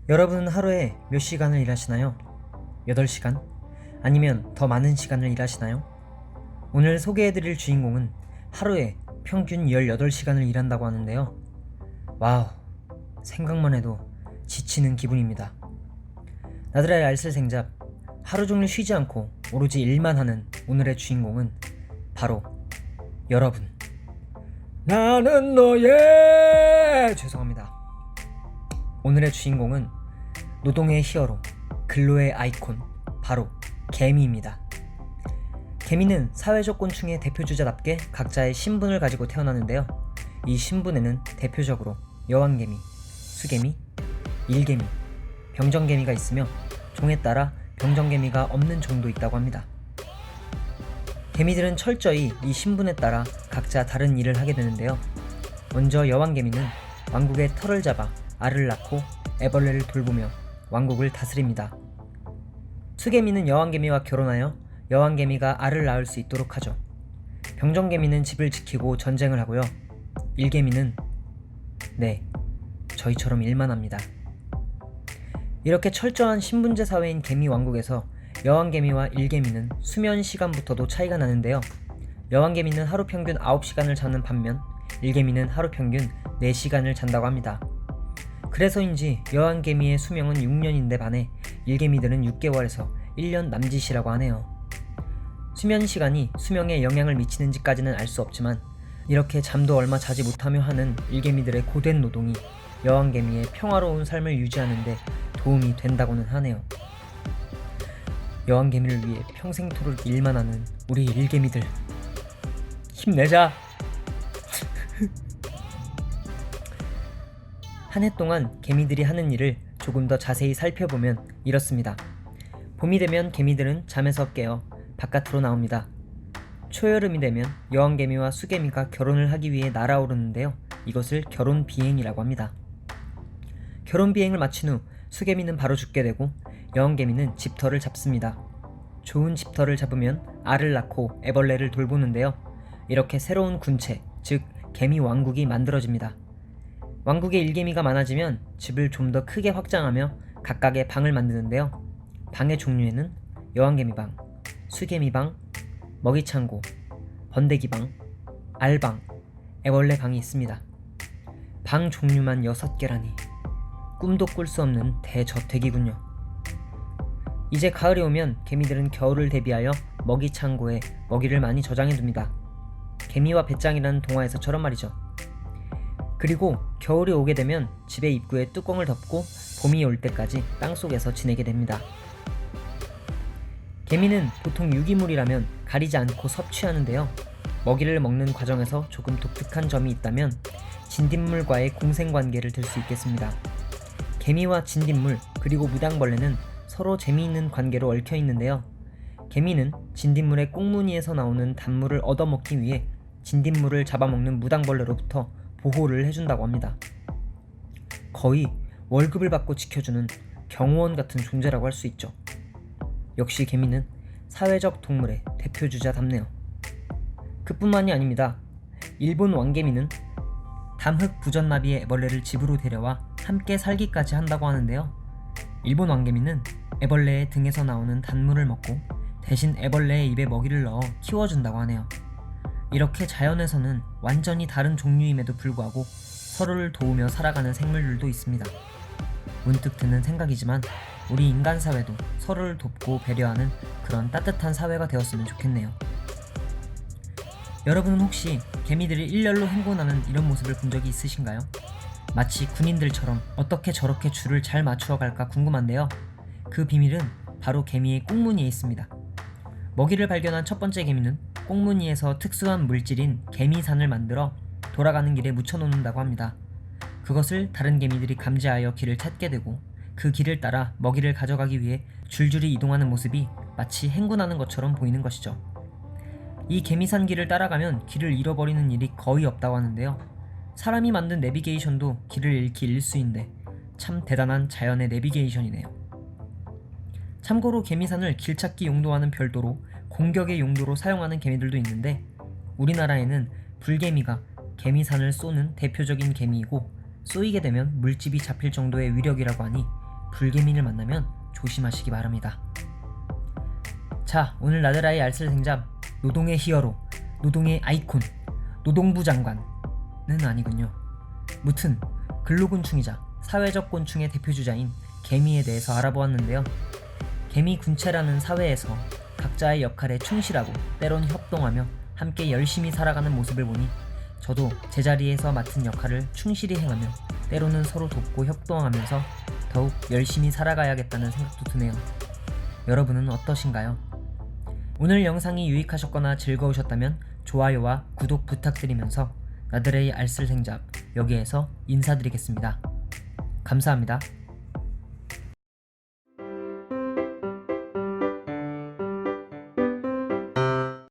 여러분은 하루에 몇 시간을 일하시나요? 8시간? 아니면 더 많은 시간을 일하시나요? 오늘 소개해드릴 주인공은 하루에 평균 18시간을 일한다고 하는데요. 와우, 생각만 해도 지치는 기분입니다. 나들의 알쓸생잡, 하루 종일 쉬지 않고 오로지 일만 하는 오늘의 주인공은 바로 여러분. 나는 너의 죄송합니다. 오늘의 주인공은 노동의 히어로, 근로의 아이콘, 바로 개미입니다. 개미는 사회적 곤충의 대표주자답게 각자의 신분을 가지고 태어나는데요. 이 신분에는 대표적으로 여왕개미, 수개미, 일개미, 병정개미가 있으며 종에 따라 병정개미가 없는 종도 있다고 합니다. 개미들은 철저히 이 신분에 따라 각자 다른 일을 하게 되는데요. 먼저 여왕개미는 왕국의 털을 잡아 알을 낳고 애벌레를 돌보며 왕국을 다스립니다. 수개미는 여왕개미와 결혼하여 여왕개미가 알을 낳을 수 있도록 하죠. 병정개미는 집을 지키고 전쟁을 하고요. 일개미는 저희처럼 일만 합니다. 이렇게 철저한 신분제 사회인 개미 왕국에서 여왕개미와 일개미는 수면 시간부터도 차이가 나는데요. 여왕개미는 하루 평균 9시간을 자는 반면 일개미는 하루 평균 4시간을 잔다고 합니다. 그래서인지 여왕개미의 수명은 6년인데 반해 일개미들은 6개월에서 1년 남짓이라고 하네요. 수면 시간이 수명에 영향을 미치는지까지는 알 수 없지만 이렇게 잠도 얼마 자지 못하며 하는 일개미들의 고된 노동이 여왕개미의 평화로운 삶을 유지하는 데 도움이 된다고는 하네요. 여왕개미를 위해 평생토록 일만 하는 우리 일개미들, 힘내자! 한 해 동안 개미들이 하는 일을 조금 더 자세히 살펴보면 이렇습니다. 봄이 되면 개미들은 잠에서 깨어 바깥으로 나옵니다. 초여름이 되면 여왕개미와 수개미가 결혼을 하기 위해 날아오르는데요. 이것을 결혼비행이라고 합니다. 결혼비행을 마친 후 수개미는 바로 죽게 되고 여왕개미는 집터를 잡습니다. 좋은 집터를 잡으면 알을 낳고 애벌레를 돌보는데요. 이렇게 새로운 군체, 즉 개미 왕국이 만들어집니다. 왕국에 일개미가 많아지면 집을 좀 더 크게 확장하며 각각의 방을 만드는데요. 방의 종류에는 여왕개미방, 수개미방, 먹이창고, 번데기방, 알방, 애벌레방이 있습니다. 방 종류만 6개라니 꿈도 꿀 수 없는 대저택이군요. 이제 가을이 오면 개미들은 겨울을 대비하여 먹이창고에 먹이를 많이 저장해둡니다. 개미와 배짱이라는 동화에서처럼 말이죠. 그리고 겨울이 오게 되면 집의 입구에 뚜껑을 덮고 봄이 올 때까지 땅속에서 지내게 됩니다. 개미는 보통 유기물이라면 가리지 않고 섭취하는데요. 먹이를 먹는 과정에서 조금 독특한 점이 있다면 진딧물과의 공생관계를 들 수 있겠습니다. 개미와 진딧물 그리고 무당벌레는 서로 재미있는 관계로 얽혀 있는데요. 개미는 진딧물의 꽁무니에서 나오는 단물을 얻어먹기 위해 진딧물을 잡아먹는 무당벌레로부터 보호를 해준다고 합니다. 거의 월급을 받고 지켜주는 경호원 같은 존재라고 할 수 있죠. 역시 개미는 사회적 동물의 대표주자답네요. 그뿐만이 아닙니다. 일본 왕개미는 담흑 부전나비의 애벌레를 집으로 데려와 함께 살기까지 한다고 하는데요. 일본 왕개미는 애벌레의 등에서 나오는 단물을 먹고 대신 애벌레의 입에 먹이를 넣어 키워준다고 하네요. 이렇게 자연에서는 완전히 다른 종류임에도 불구하고 서로를 도우며 살아가는 생물들도 있습니다. 문득 드는 생각이지만 우리 인간 사회도 서로를 돕고 배려하는 그런 따뜻한 사회가 되었으면 좋겠네요. 여러분은 혹시 개미들이 일렬로 행군하는 이런 모습을 본 적이 있으신가요? 마치 군인들처럼 어떻게 저렇게 줄을 잘 맞추어 갈까 궁금한데요. 그 비밀은 바로 개미의 꽁무니에 있습니다. 먹이를 발견한 첫 번째 개미는 꽁무니에서 특수한 물질인 개미산을 만들어 돌아가는 길에 묻혀놓는다고 합니다. 그것을 다른 개미들이 감지하여 길을 찾게 되고 그 길을 따라 먹이를 가져가기 위해 줄줄이 이동하는 모습이 마치 행군하는 것처럼 보이는 것이죠. 이 개미산 길을 따라가면 길을 잃어버리는 일이 거의 없다고 하는데요. 사람이 만든 내비게이션도 길을 잃기 일쑤인데 참 대단한 자연의 내비게이션이네요. 참고로 개미산을 길찾기 용도와는 별도로 공격의 용도로 사용하는 개미들도 있는데 우리나라에는 불개미가 개미산을 쏘는 대표적인 개미이고 쏘이게 되면 물집이 잡힐 정도의 위력이라고 하니 불개미를 만나면 조심하시기 바랍니다. 자, 오늘 나들아의 알쓸생잡, 노동의 히어로, 노동의 아이콘, 노동부 장관은 아니군요. 무튼 근로곤충이자 사회적 곤충의 대표주자인 개미에 대해서 알아보았는데요. 개미 군체라는 사회에서 각자의 역할에 충실하고 때론 협동하며 함께 열심히 살아가는 모습을 보니 저도 제자리에서 맡은 역할을 충실히 행하며 때로는 서로 돕고 협동하면서 더욱 열심히 살아가야겠다는 생각도 드네요. 여러분은 어떠신가요? 오늘 영상이 유익하셨거나 즐거우셨다면 좋아요와 구독 부탁드리면서 나들의 알쓸생잡 여기에서 인사드리겠습니다. 감사합니다.